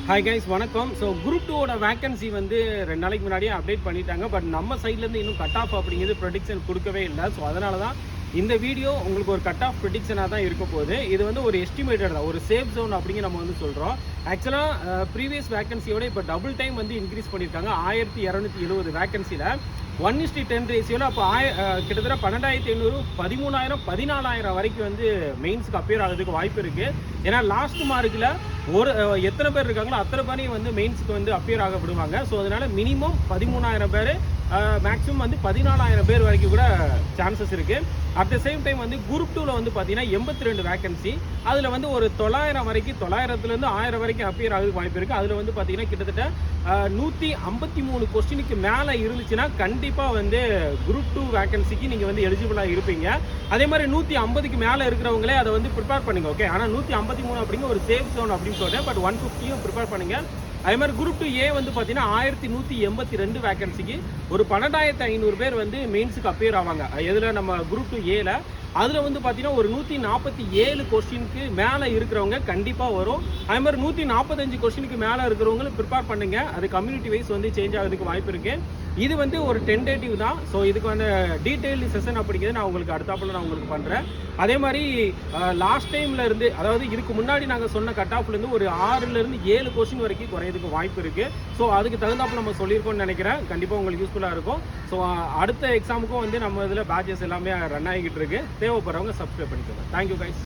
Hi guys வணக்கம். So group 2ஓட vacancy வந்து 2 நாளைக்கு முன்னாடியே அப்டேட் பண்ணிட்டாங்க. பட் நம்ம சைட்லேருந்து இன்னும் கட் ஆஃப் அப்படிங்கிறது ப்ரெடிக்ஷன் கொடுக்கவே இல்லை. ஸோ அதனால தான் இந்த வீடியோ உங்களுக்கு ஒரு கட் ஆஃப் ப்ரெடிக்ஷனாக தான் இருக்க போகுது. இது வந்து ஒரு எஸ்டிமேட்டட் தான், ஒரு சேஃப் ஜோன் அப்படிங்க நம்ம வந்து சொல்கிறோம். ஆக்சுவலாக ப்ரீவியஸ் வேகன்சியோட இப்போ டபுள் டைம் வந்து இன்க்ரீஸ் பண்ணியிருக்காங்க. 1270 வேகன்சியில் 1:10 ரேஷியோவில் அப்போ கிட்டத்தட்ட 12,500 13,000 14,000 வரைக்கும் வந்து மெயின்ஸுக்கு அப்பியர் ஆகிறதுக்கு வாய்ப்பு இருக்குது. ஏன்னா லாஸ்ட் மார்க்கில் எத்தனை பேர் இருக்காங்களோ அத்தனை பேரையும் வந்து மெயின்ஸுக்கு வந்து அப்பியர் ஆக விடுவாங்க. ஸோ அதனால் மினிமம் 13,000 பேர், மேக்ஸிமம் வந்து 14,000 பேர் வரைக்கும் கூட சான்சஸ் இருக்குது. அட் த சேம் டைம் வந்து குரூப் 2வில் வந்து பார்த்தீங்கன்னா 82 வேகன்சி. அதில் வந்து ஒரு 900 வரைக்கும், 900லேருந்து 1000 வரைக்கும் அப்பியர் ஆகிறதுக்கு வாய்ப்பு இருக்குது. அதில் வந்து பார்த்தீங்கன்னா கிட்டத்தட்ட 153 கொஸ்டினுக்கு மேலே இருந்துச்சுன்னா கண்டிப்பாக வந்து குரூப் 2 வேகன்சிக்கு நீங்கள் வந்து எலிஜிபிளாக இருப்பீங்க. அதே மாதிரி 150க்கு மேலே இருக்கிறவங்களே அதை வந்து ப்ரிப்பேர் பண்ணுங்க. ஓகே, ஆனால் 153 அப்படிங்கிற ஒரு சேஃப் ஜோன் அப்படின்னு சொல்கிறேன். பட் 150யும் ப்ரிப்பேர் பண்ணுங்க. அதே மாதிரி குரூப் 2A வந்து பார்த்தீங்கன்னா 1182 வேகன்சிக்கு ஒரு 12,500 பேர் வந்து மெயின்ஸுக்கு அப்பியர் ஆவாங்க. எதில் நம்ம குரூப் 2Aல அதில் வந்து பார்த்தீங்கன்னா ஒரு 147 கொஸ்டினுக்கு மேலே இருக்கிறவங்க கண்டிப்பாக வரும். அதே மாதிரி 145 கொஸ்டினுக்கு மேலே இருக்கிறவங்களும் ப்ரிப்பேர் பண்ணுங்க. அது கம்யூனிட்டி வைஸ் வந்து சேஞ்ச் ஆகிறதுக்கு வாய்ப்பு இருக்குது. இது வந்து ஒரு டென்டேட்டிவ் தான். ஸோ இதுக்கு வந்து டீட்டெயில்டு செஷன் அப்படிங்கிறது நான் உங்களுக்கு அடுத்தாப்பில் நான் உங்களுக்கு பண்ணுறேன். அதே மாதிரி லாஸ்ட் டைமில் இருந்து, அதாவது இதுக்கு முன்னாடி நாங்கள் சொன்ன கட் ஆஃப்லேருந்து ஒரு 6லேருந்து 7 கொஸ்டின் வரைக்கும் குறையிறதுக்கு வாய்ப்பு இருக்குது. ஸோ அதுக்கு தகுந்தாப்பில் நம்ம சொல்லியிருக்கோம்னு நினைக்கிறேன். கண்டிப்பாக உங்களுக்கு யூஸ்ஃபுல்லாக இருக்கும். ஸோ அடுத்த எக்ஸாமுக்கும் வந்து நம்ம இதில் பேட்சஸ் எல்லாமே ரன் ஆகிக்கிட்டு இருக்கு. தேவைப்படுறவங்க சப்ஸ்கிரைப் பண்ணிக்கோங்க. Thank you guys.